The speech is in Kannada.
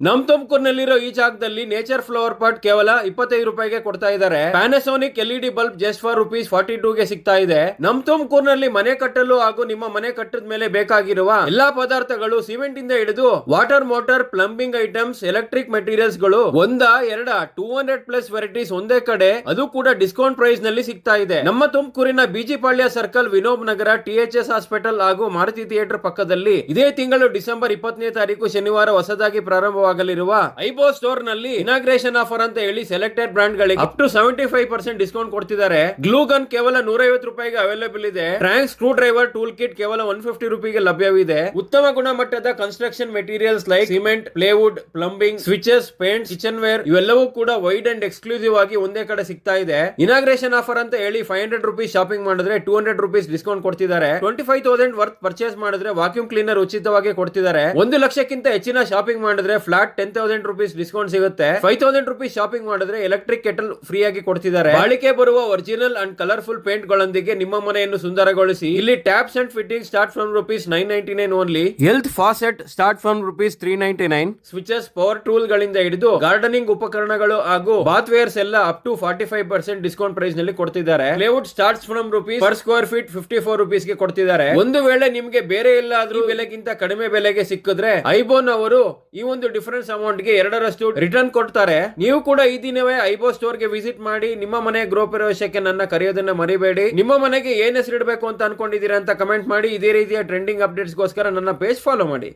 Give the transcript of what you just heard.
ನಮ್ ತುಮಕೂರಿನಲ್ಲಿರೋ ಈ ಜಾಗದಲ್ಲಿ ನೇಚರ್ ಫ್ಲವರ್ ಪಾಟ್ ಕೇವಲ 25 ರೂಪಾಯಿಗೆ ಕೊಡ್ತಾ ಇದ್ದಾರೆ. Panasonic LED bulb just for ₹42 ಗೆ ಸಿಗ್ತಾ ಇದೆ. ನಮ್ ತುಮಕೂರಿನಲ್ಲಿ ಮನೆ ಕಟ್ಟಲು ಹಾಗೂ ನಿಮ್ಮ ಮನೆ ಕಟ್ಟದ ಮೇಲೆ ಬೇಕಾಗಿರುವ ಎಲ್ಲಾ ಪದಾರ್ಥಗಳು ಸಿಮೆಂಟ್ ಇಂದ ಹಿಡಿದು water motor, plumbing items, electric materials ಗಳು 200+ ವೆರೈಟೀಸ್ ಒಂದೇ ಕಡೆ, ಅದು ಕೂಡ ಡಿಸ್ಕೌಂಟ್ ಪ್ರೈಸ್ ನಲ್ಲಿ ಸಿಗ್ತಾ ಇದೆ. ನಮ್ಮ ತುಮಕೂರಿನ ಬಿಜಿಪಾಳ್ಯ ಸರ್ಕಲ್, ವಿನೋಬ್ ನಗರ, THS ಹಾಸ್ಪಿಟಲ್ ಹಾಗೂ ಮಾರುತಿ ಥಿಯೇಟರ್ ಪಕ್ಕದಲ್ಲಿ ಇದೇ ತಿಂಗಳು ಡಿಸೆಂಬರ್ 20ನೇ ತಾರೀಕು ಶನಿವಾರ ಹೊಸದಾಗಿ ಪ್ರಾರಂಭವಾಗಲಿರುವ ಐಬೋ ಸ್ಟೋರ್ ನಲ್ಲಿ ಇನಾಗ್ರೇಷನ್ ಆಫರ್ ಅಂತ ಹೇಳಿ ಸೆಲೆಕ್ಟೆಡ್ ಬ್ರಾಂಡ್ ಗಳಿಗೆ ಅಪ್ ಟು 75% ಡಿಸ್ಕೌಂಟ್ ಕೊಡ್ತಿದ್ದಾರೆ. ಗ್ಲೂ ಗನ್ ಕೇವಲ ₹150 ಅವೈಲೇಬಲ್ ಇದೆ. ಟ್ರ್ಯಾಂಕ್ ಸ್ಕ್ರೂ ಡ್ರೈವರ್ ಟೂಲ್ ಕಿಟ್ ಕೇವಲ ₹150 ಲಭ್ಯವಿದೆ. ಉತ್ತಮ ಗುಣಮಟ್ಟದ construction materials like cement, plywood, plumbing, switches, paint, kitchenware ಇವೆಲ್ಲವೂ ಕೂಡ ವೈಡ್ ಅಂಡ್ ಎಕ್ಸ್ಕ್ಲೂಸಿವ್ ಆಗಿ ಒಂದೇ ಕಡೆ ಸಿಗ್ತಾ ಇದೆ. ಇನಾಗ್ರೇಷನ್ ಆಫರ್ ಅಂತ ಹೇಳಿ ₹500 ಶಾಪಿಂಗ್ ಮಾಡಿದ್ರೆ ₹200 ಡಿಸ್ಕೌಂಟ್ ಕೊಡ್ತಿದ್ದಾರೆ. 25,000 ವರ್ತ್ ಪರ್ಚೇಸ್ ಮಾಡಿದ್ರೆ ವಾಕ್ಯೂಮ್ ಕ್ಲೀನರ್ ಉಚಿತವಾಗಿ ಕೊಡ್ತಿದ್ದಾರೆ. 1 ಲಕ್ಷಕ್ಕಿಂತ ಹೆಚ್ಚಿನ ಶಾಪಿಂಗ್ ಮಾಡಿದ್ರೆ ಫ್ಲಾಟ್ ₹10,000 ಡಿಸ್ಕೌಂಟ್ ಸಿಗುತ್ತೆ. ₹5,000 ಶಾಪಿಂಗ್ ಮಾಡಿದ್ರೆ ಎಲೆಕ್ಟ್ರಿಕ್ ಕೆಟಲ್ ಫ್ರೀ ಆಗಿ ಕೊಡ್ತಿದ್ದಾರೆ. ಬಾಳಿಕೆ ಬರುವ ಒರಿಜಿನಲ್ ಅಂಡ್ ಕಲರ್ಫುಲ್ ಪೇಂಟ್ ಗಳೊಂದಿಗೆ ನಿಮ್ಮ ಮನೆಯನ್ನು ಸುಂದರಗೊಳಿಸಿ. ಇಲ್ಲಿ taps and fitting start from ₹999 only. Health ಫಾಸೆಟ್ start from ₹399. Switches, power tool ಗಳಿಂದ ಹಿಡಿದು ಗಾರ್ಡನಿಂಗ್ ಉಪಕರಣಗಳು ಹಾಗೂ ಬಾತ್ ವೇರ್ಸ್ ಎಲ್ಲ ಅಪ್ ಟು 45% ಡಿಸ್ಕೌಂಟ್ ಪ್ರೈಸ್ ನಲ್ಲಿ ಕೊಡ್ತಿದ್ದಾರೆ. Plywood starts from per square feet ₹54 ಗೆ ಕೊಡ್ತಿದ್ದಾರೆ. ಒಂದು ವೇಳೆ ನಿಮ್ಗೆ ಬೇರೆ ಎಲ್ಲಾದ್ರೂ ಬೆಲೆಗಿಂತ ಕಡಿಮೆ ಬೆಲೆಗೆ ಸಿಕ್ಕಿದ್ರೆ ಐಬೋನ್ ಅವರು ಈ ಒಂದು ಡಿಫರೆನ್ಸ್ ಅಮೌಂಟ್ ಗೆ 2ರಷ್ಟು ರಿಟರ್ನ್ ಕೊಡ್ತಾರೆ. ನೀವು ಕೂಡ ಈ ದಿನವೇ ಐಬೋ ಸ್ಟೋರ್ ಗೆ ವಿಸಿಟ್ ಮಾಡಿ ನಿಮ್ಮ ಮನೆ ಗೃಹ ಪ್ರವೇಶಕ್ಕೆ ನನ್ನ ಕರೆಯೋದನ್ನ ಮರಿಬೇಡಿ. ನಿಮ್ಮ ಮನೆಗೆ ಏನ್ ಹೆಸರಿಡಬೇಕು ಅಂತ ಅನ್ಕೊಂಡಿದ್ದೀರಾ ಅಂತ ಕಮೆಂಟ್ ಮಾಡಿ. ಇದೇ ರೀತಿಯ ಟ್ರೆಂಡಿಂಗ್ ಅಪ್ಡೇಟ್ಸ್ ಗೋಸ್ಕರ ನನ್ನ ಪೇಜ್ ಫಾಲೋ ಮಾಡಿ.